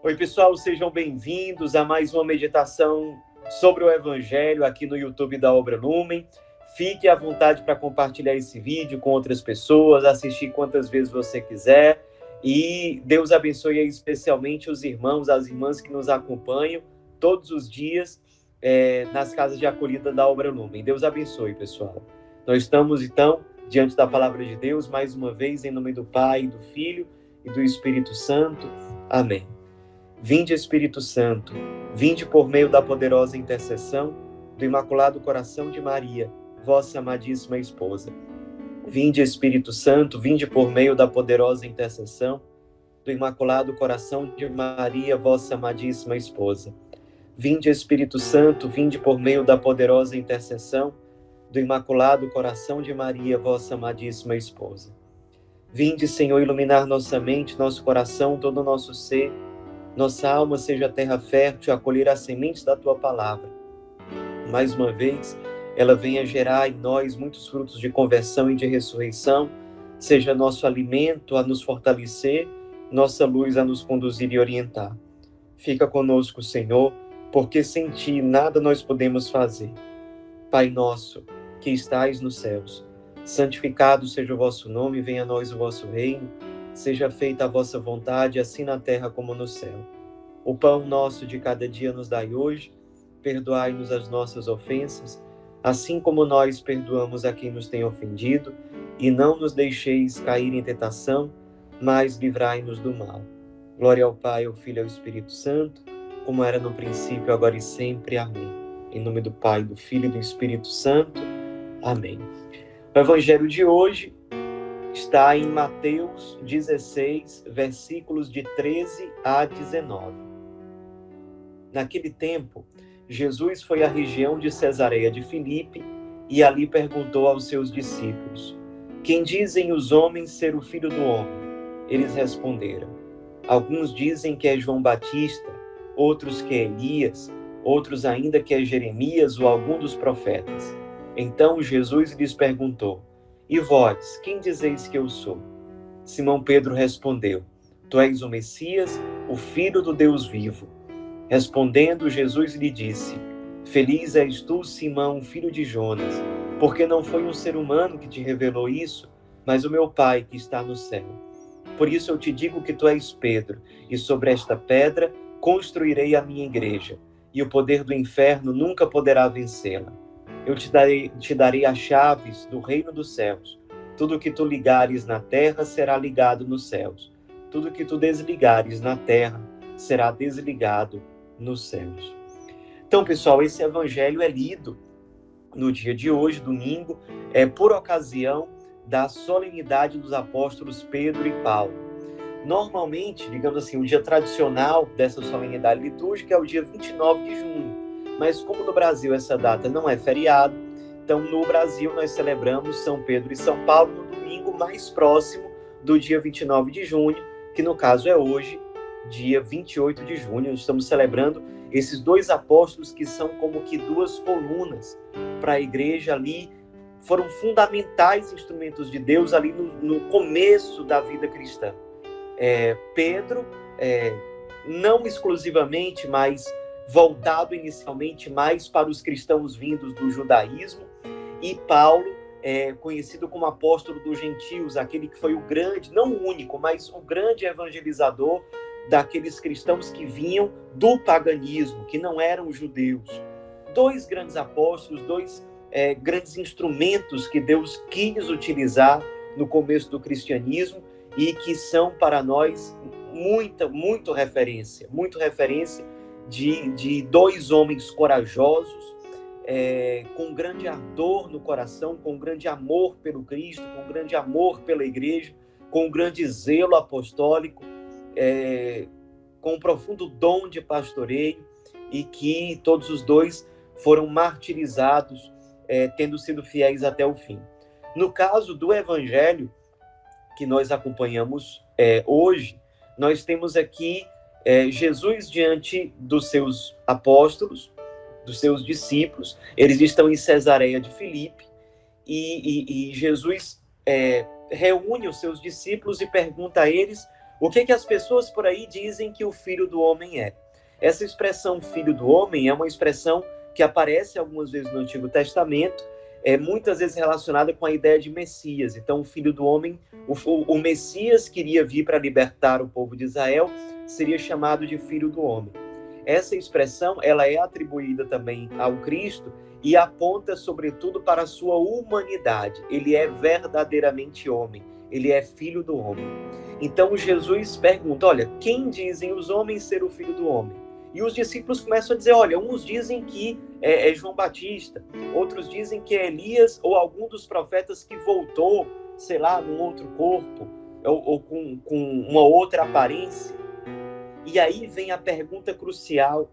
Oi, pessoal, sejam bem-vindos a mais uma meditação sobre o Evangelho aqui no YouTube da Obra Lumen. Fique à vontade para compartilhar esse vídeo com outras pessoas, assistir quantas vezes você quiser. E Deus abençoe especialmente os irmãos, as irmãs que nos acompanham todos os dias nas casas de acolhida da Obra Lumen. Deus abençoe, pessoal. Nós estamos, então, diante da Palavra de Deus, mais uma vez, em nome do Pai, do Filho e do Espírito Santo. Amém. Vinde, Espírito Santo, vinde por meio da poderosa intercessão do Imaculado Coração de Maria, vossa amadíssima esposa. Vinde, Espírito Santo, vinde por meio da poderosa intercessão do Imaculado Coração de Maria, vossa amadíssima esposa. Vinde, Espírito Santo, vinde por meio da poderosa intercessão do Imaculado Coração de Maria, vossa amadíssima esposa. Vinde, Senhor, iluminar nossa mente, nosso coração, todo o nosso ser. Nossa alma seja terra fértil, acolher as sementes da Tua Palavra. Mais uma vez, ela venha gerar em nós muitos frutos de conversão e de ressurreição, seja nosso alimento a nos fortalecer, nossa luz a nos conduzir e orientar. Fica conosco, Senhor, porque sem Ti nada nós podemos fazer. Pai nosso, que estais nos céus, santificado seja o vosso nome, venha a nós o vosso reino, seja feita a vossa vontade, assim na terra como no céu. O pão nosso de cada dia nos dai hoje, perdoai-nos as nossas ofensas, assim como nós perdoamos a quem nos tem ofendido, e não nos deixeis cair em tentação, mas livrai-nos do mal. Glória ao Pai, ao Filho e ao Espírito Santo, como era no princípio, agora e sempre. Amém. Em nome do Pai, do Filho e do Espírito Santo. Amém. O Evangelho de hoje está em Mateus 16, versículos de 13 a 19. Naquele tempo, Jesus foi à região de Cesareia de Filipe e ali perguntou aos seus discípulos: Quem dizem os homens ser o Filho do Homem? Eles responderam: Alguns dizem que é João Batista, outros que é Elias, outros ainda que é Jeremias ou algum dos profetas. Então Jesus lhes perguntou: E vós, quem dizeis que eu sou? Simão Pedro respondeu: Tu és o Messias, o Filho do Deus vivo. Respondendo, Jesus lhe disse: Feliz és tu, Simão, filho de Jonas, porque não foi um ser humano que te revelou isso, mas o meu Pai que está no céu. Por isso eu te digo que tu és Pedro, e sobre esta pedra construirei a minha igreja, e o poder do inferno nunca poderá vencê-la. Eu te darei as chaves do reino dos céus. Tudo que tu ligares na terra será ligado nos céus. Tudo que tu desligares na terra será desligado nos céus. Então, pessoal, esse evangelho é lido no dia de hoje, domingo, por ocasião da solenidade dos apóstolos Pedro e Paulo. Normalmente, digamos assim, o dia tradicional dessa solenidade litúrgica é o dia 29 de junho. Mas como no Brasil essa data não é feriado, então no Brasil nós celebramos São Pedro e São Paulo no domingo mais próximo do dia 29 de junho, que no caso é hoje, dia 28 de junho. Nós estamos celebrando esses dois apóstolos que são como que duas colunas para a igreja ali, foram fundamentais instrumentos de Deus ali no começo da vida cristã. Pedro, não exclusivamente, mas voltado inicialmente mais para os cristãos vindos do judaísmo, e Paulo, conhecido como apóstolo dos gentios, aquele que foi o grande, não o único, mas o grande evangelizador daqueles cristãos que vinham do paganismo, que não eram judeus. Dois grandes apóstolos, dois grandes instrumentos que Deus quis utilizar no começo do cristianismo e que são para nós muito referência de dois homens corajosos, com grande ardor no coração, com grande amor pelo Cristo, com grande amor pela igreja, com grande zelo apostólico, com um profundo dom de pastoreio, e que todos os dois foram martirizados, tendo sido fiéis até o fim. No caso do evangelho que nós acompanhamos hoje, nós temos aqui Jesus diante dos seus apóstolos, dos seus discípulos. Eles estão em Cesareia de Filipe, e Jesus reúne os seus discípulos e pergunta a eles O que as pessoas por aí dizem que o Filho do Homem é? Essa expressão Filho do Homem é uma expressão que aparece algumas vezes no Antigo Testamento, muitas vezes relacionada com a ideia de Messias. Então, o Filho do Homem, o Messias que iria vir para libertar o povo de Israel, seria chamado de Filho do Homem. Essa expressão, ela é atribuída também ao Cristo e aponta, sobretudo, para a sua humanidade. Ele é verdadeiramente homem, ele é Filho do Homem. Então, Jesus pergunta, olha, quem dizem os homens ser o Filho do Homem? E os discípulos começam a dizer, olha, uns dizem que é João Batista, outros dizem que é Elias ou algum dos profetas que voltou, sei lá, num outro corpo, ou com uma outra aparência. E aí vem a pergunta crucial,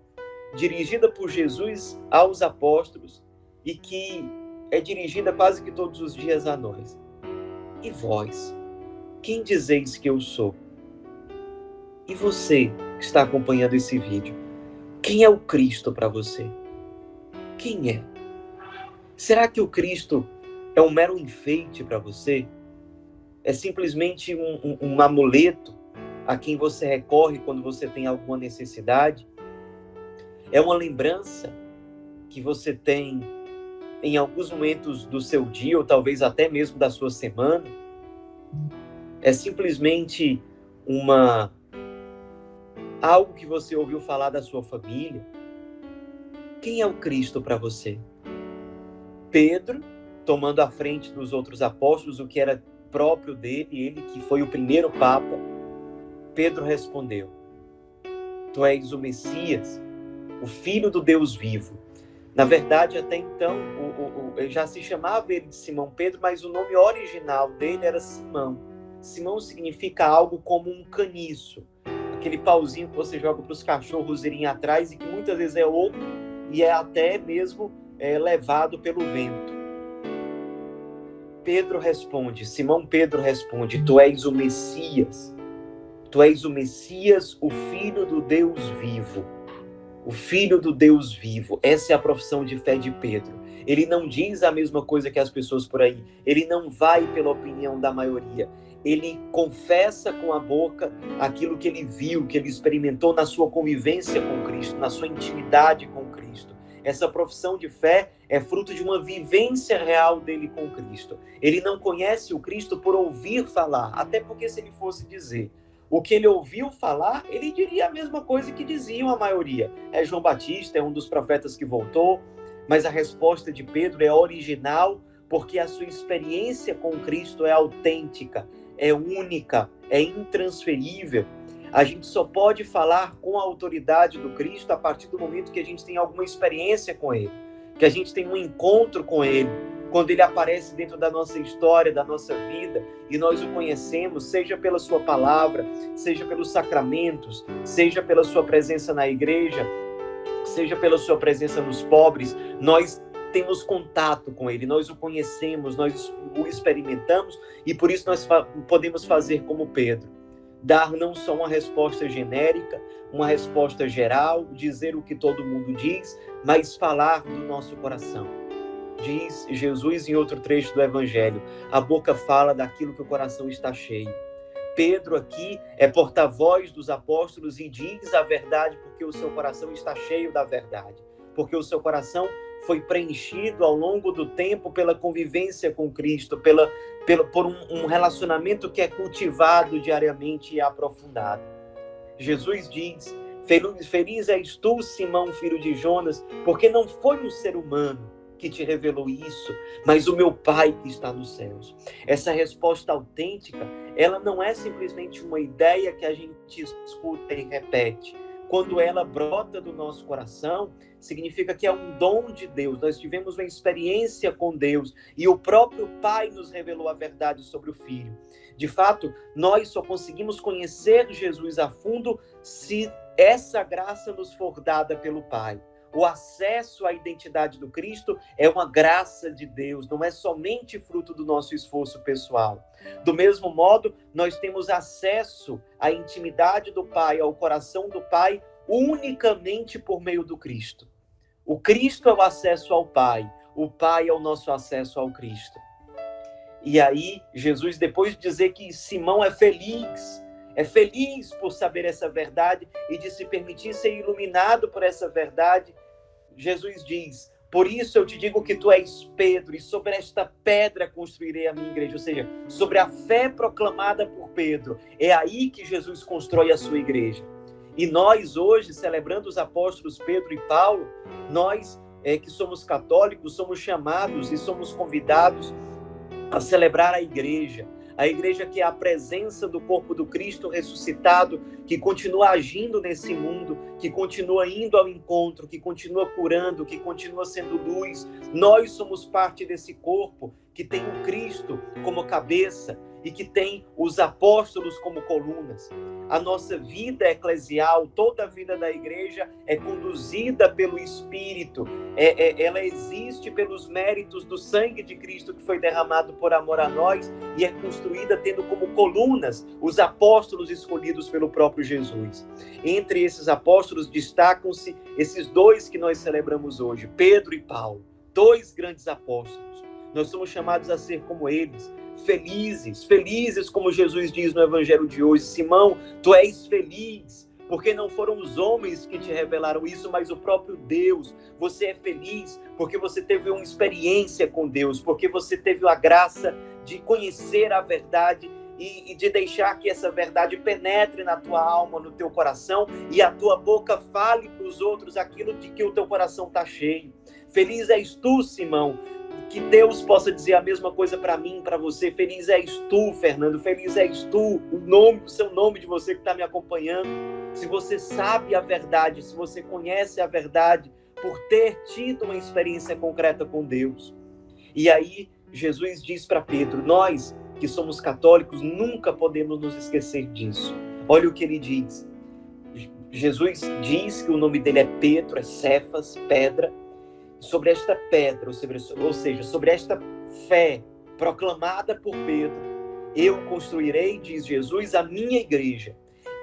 dirigida por Jesus aos apóstolos, e que é dirigida quase que todos os dias a nós. E vós, quem dizeis que eu sou? E você que está acompanhando esse vídeo, quem é o Cristo para você? Quem é? Será que o Cristo é um mero enfeite para você? É simplesmente um amuleto a quem você recorre quando você tem alguma necessidade? É uma lembrança que você tem em alguns momentos do seu dia, ou talvez até mesmo da sua semana? É simplesmente algo que você ouviu falar da sua família? Quem é o Cristo para você? Pedro, tomando a frente dos outros apóstolos, o que era próprio dele, ele que foi o primeiro Papa, Pedro respondeu, tu és o Messias, o Filho do Deus vivo. Na verdade, até então, já se chamava ele de Simão Pedro, mas o nome original dele era Simão. Simão significa algo como um caniço, aquele pauzinho que você joga para os cachorros irem atrás e que muitas vezes é oco e é até mesmo levado pelo vento. Simão Pedro responde, tu és o Messias, o Filho do Deus vivo. O Filho do Deus vivo. Essa é a profissão de fé de Pedro. Ele não diz a mesma coisa que as pessoas por aí. Ele não vai pela opinião da maioria. Ele confessa com a boca aquilo que ele viu, que ele experimentou na sua convivência com Cristo, na sua intimidade com Cristo. Essa profissão de fé é fruto de uma vivência real dele com Cristo. Ele não conhece o Cristo por ouvir falar, até porque se ele fosse dizer o que ele ouviu falar, ele diria a mesma coisa que diziam a maioria. É João Batista, é um dos profetas que voltou, mas a resposta de Pedro é original, porque a sua experiência com Cristo é autêntica, é única, é intransferível. A gente só pode falar com a autoridade do Cristo a partir do momento que a gente tem alguma experiência com ele, que a gente tem um encontro com ele, quando ele aparece dentro da nossa história, da nossa vida, e nós o conhecemos, seja pela sua palavra, seja pelos sacramentos, seja pela sua presença na igreja, seja pela sua presença nos pobres, nós temos contato com ele, nós o conhecemos, nós o experimentamos, e por isso nós podemos fazer como Pedro, dar não só uma resposta genérica, uma resposta geral, dizer o que todo mundo diz, mas falar do nosso coração. Diz Jesus em outro trecho do Evangelho, a boca fala daquilo que o coração está cheio. Pedro aqui é porta-voz dos apóstolos e diz a verdade porque o seu coração está cheio da verdade, porque o seu coração foi preenchido ao longo do tempo pela convivência com Cristo, por um relacionamento que é cultivado diariamente e aprofundado. Jesus diz, feliz és tu, Simão, filho de Jonas, porque não foi um ser humano que te revelou isso, mas o meu Pai que está nos céus. Essa resposta autêntica, ela não é simplesmente uma ideia que a gente escuta e repete. Quando ela brota do nosso coração, significa que é um dom de Deus. Nós tivemos uma experiência com Deus e o próprio Pai nos revelou a verdade sobre o Filho. De fato, nós só conseguimos conhecer Jesus a fundo se essa graça nos for dada pelo Pai. O acesso à identidade do Cristo é uma graça de Deus, não é somente fruto do nosso esforço pessoal. Do mesmo modo, nós temos acesso à intimidade do Pai, ao coração do Pai, unicamente por meio do Cristo. O Cristo é o acesso ao Pai, o Pai é o nosso acesso ao Cristo. E aí, Jesus, depois de dizer que Simão é é feliz por saber essa verdade e de se permitir ser iluminado por essa verdade. Jesus diz: por isso eu te digo que tu és Pedro, e sobre esta pedra construirei a minha igreja. Ou seja, sobre a fé proclamada por Pedro, é aí que Jesus constrói a sua igreja. E nós hoje, celebrando os apóstolos Pedro e Paulo, nós que somos católicos, somos chamados e somos convidados a celebrar a igreja que é a presença do corpo do Cristo ressuscitado, que continua agindo nesse mundo, que continua indo ao encontro, que continua curando, que continua sendo luz. Nós somos parte desse corpo que tem o Cristo como cabeça e que tem os apóstolos como colunas. A nossa vida eclesial, toda a vida da igreja é conduzida pelo Espírito. Ela existe pelos méritos do sangue de Cristo que foi derramado por amor a nós e é construída tendo como colunas os apóstolos escolhidos pelo próprio Jesus. Entre esses apóstolos destacam-se esses dois que nós celebramos hoje, Pedro e Paulo, dois grandes apóstolos. Nós somos chamados a ser como eles, felizes como Jesus diz no Evangelho de hoje. Simão, tu és feliz, porque não foram os homens que te revelaram isso, mas o próprio Deus. Você é feliz porque você teve uma experiência com Deus, porque você teve a graça de conhecer a verdade e de deixar que essa verdade penetre na tua alma, no teu coração, e a tua boca fale para os outros aquilo de que o teu coração está cheio. Feliz és tu, Simão. Que Deus possa dizer a mesma coisa para mim, para você. Feliz és tu, Fernando. Feliz és tu, o seu nome de você que está me acompanhando. Se você sabe a verdade, se você conhece a verdade, por ter tido uma experiência concreta com Deus. E aí, Jesus diz para Pedro, nós que somos católicos, nunca podemos nos esquecer disso. Olha o que ele diz. Jesus diz que o nome dele é Pedro, é Cefas, pedra. Sobre esta pedra, ou seja, sobre esta fé proclamada por Pedro, eu construirei, diz Jesus, a minha igreja,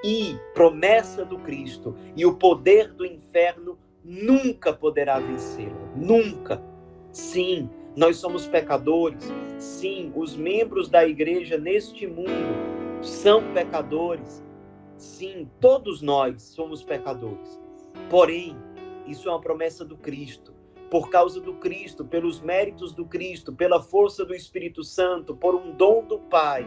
e promessa do Cristo, e o poder do inferno nunca poderá vencê-la, nunca. Sim, nós somos pecadores, sim, os membros da igreja neste mundo são pecadores, sim, todos nós somos pecadores, porém, isso é uma promessa do Cristo. Por causa do Cristo, pelos méritos do Cristo, pela força do Espírito Santo, por um dom do Pai,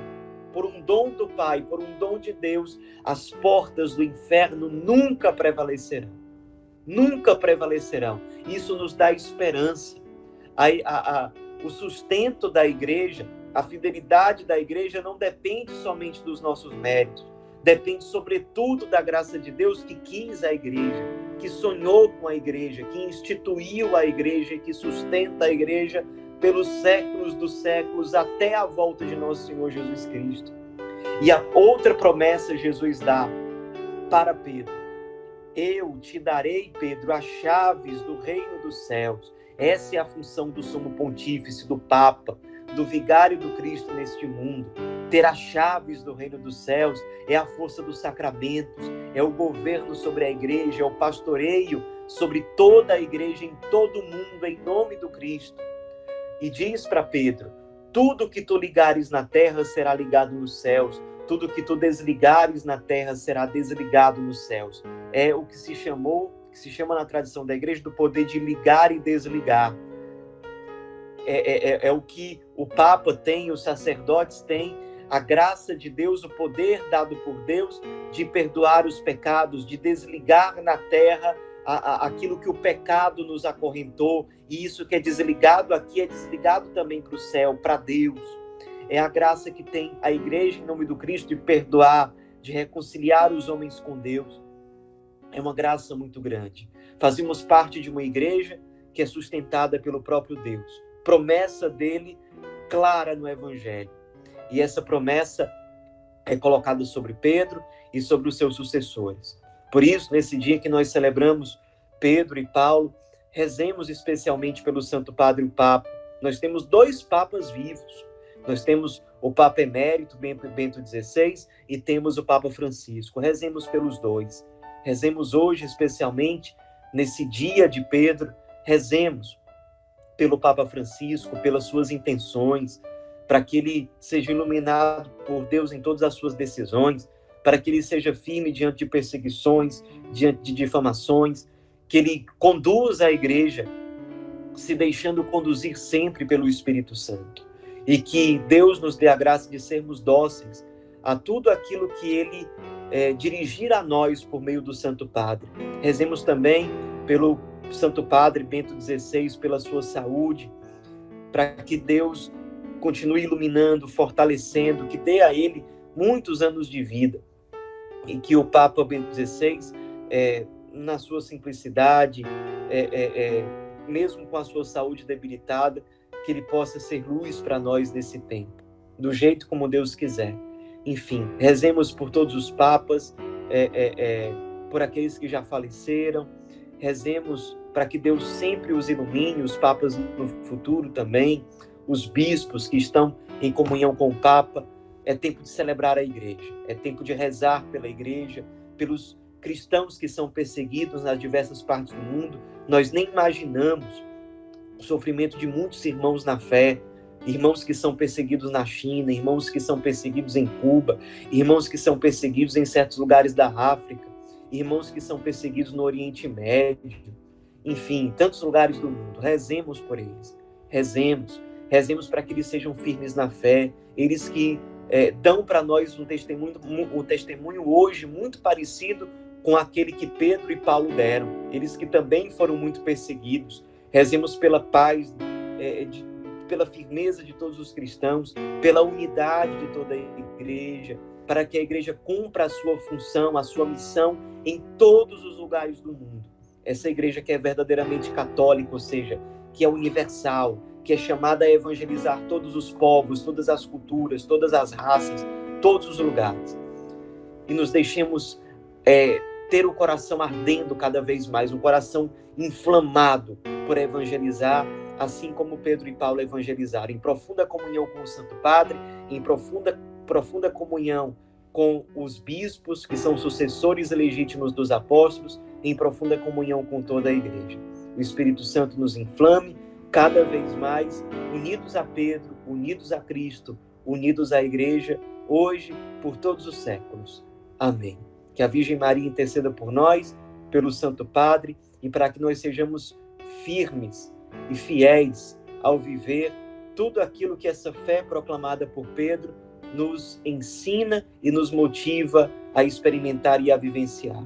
por um dom de Deus, as portas do inferno nunca prevalecerão. Nunca prevalecerão. Isso nos dá esperança. O sustento da igreja, a fidelidade da igreja não depende somente dos nossos méritos, depende sobretudo da graça de Deus que quis a igreja, que sonhou com a igreja, que instituiu a igreja e que sustenta a igreja pelos séculos dos séculos até a volta de nosso Senhor Jesus Cristo. E a outra promessa Jesus dá para Pedro: eu te darei, Pedro, as chaves do reino dos céus. Essa é a função do sumo pontífice, do Papa, do vigário do Cristo neste mundo. Ter as chaves do reino dos céus é a força dos sacramentos, é o governo sobre a igreja, é o pastoreio sobre toda a igreja em todo o mundo, em nome do Cristo. E diz para Pedro: tudo que tu ligares na terra será ligado nos céus, tudo que tu desligares na terra será desligado nos céus. É o que se chama na tradição da igreja do poder de ligar e desligar. É o que o Papa tem, os sacerdotes têm, a graça de Deus, o poder dado por Deus de perdoar os pecados, de desligar na terra aquilo que o pecado nos acorrentou, e isso que é desligado aqui é desligado também para o céu, para Deus. É a graça que tem a igreja em nome do Cristo de perdoar, de reconciliar os homens com Deus. É uma graça muito grande. Fazemos parte de uma igreja que é sustentada pelo próprio Deus. Promessa dele clara no Evangelho. E essa promessa é colocada sobre Pedro e sobre os seus sucessores. Por isso, nesse dia que nós celebramos Pedro e Paulo, rezemos especialmente pelo Santo Padre o Papa. Nós temos 2 papas vivos. Nós temos o Papa Emérito, Bento XVI, e temos o Papa Francisco. Rezemos pelos 2. Rezemos hoje, especialmente, nesse dia de Pedro, rezemos pelo Papa Francisco, pelas suas intenções, para que ele seja iluminado por Deus em todas as suas decisões, para que ele seja firme diante de perseguições, diante de difamações, que ele conduza a igreja se deixando conduzir sempre pelo Espírito Santo. E que Deus nos dê a graça de sermos dóceis a tudo aquilo que ele dirigir a nós por meio do Santo Padre. Rezemos também pelo Santo Padre Bento XVI, pela sua saúde, para que Deus continue iluminando, fortalecendo, que dê a ele muitos anos de vida. E que o Papa Bento XVI, na sua simplicidade, mesmo com a sua saúde debilitada, que ele possa ser luz para nós nesse tempo, do jeito como Deus quiser. Enfim, rezemos por todos os papas, por aqueles que já faleceram, rezemos para que Deus sempre os ilumine, os papas no futuro também, os bispos que estão em comunhão com o Papa. É tempo de celebrar a igreja, é tempo de rezar pela igreja, pelos cristãos que são perseguidos nas diversas partes do mundo. Nós nem imaginamos o sofrimento de muitos irmãos na fé, irmãos que são perseguidos na China, irmãos que são perseguidos em Cuba, irmãos que são perseguidos em certos lugares da África, irmãos que são perseguidos no Oriente Médio, enfim, em tantos lugares do mundo. Rezemos por eles, rezemos para que eles sejam firmes na fé, eles que dão para nós um testemunho hoje muito parecido com aquele que Pedro e Paulo deram, eles que também foram muito perseguidos. Rezemos pela paz, pela firmeza de todos os cristãos, pela unidade de toda a igreja, para que a igreja cumpra a sua função, a sua missão em todos os lugares do mundo. Essa igreja que é verdadeiramente católica, ou seja, que é universal, que é chamada a evangelizar todos os povos, todas as culturas, todas as raças, todos os lugares. E nos deixemos ter o coração ardendo cada vez mais, um coração inflamado por evangelizar, assim como Pedro e Paulo evangelizaram, em profunda comunhão com o Santo Padre, em profunda comunhão com os bispos, que são sucessores legítimos dos apóstolos, em profunda comunhão com toda a igreja. O Espírito Santo nos inflame cada vez mais, unidos a Pedro, unidos a Cristo, unidos à igreja, hoje, por todos os séculos. Amém. Que a Virgem Maria interceda por nós, pelo Santo Padre, e para que nós sejamos firmes e fiéis ao viver tudo aquilo que essa fé proclamada por Pedro nos ensina e nos motiva a experimentar e a vivenciar.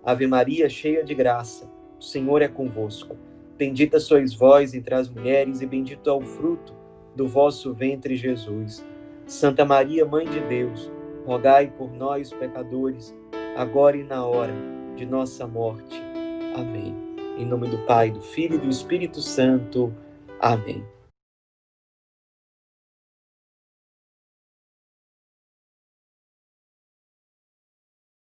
Ave Maria, cheia de graça, o Senhor é convosco. Bendita sois vós entre as mulheres e bendito é o fruto do vosso ventre, Jesus. Santa Maria, Mãe de Deus, rogai por nós, pecadores, agora e na hora de nossa morte. Amém. Em nome do Pai, do Filho e do Espírito Santo. Amém.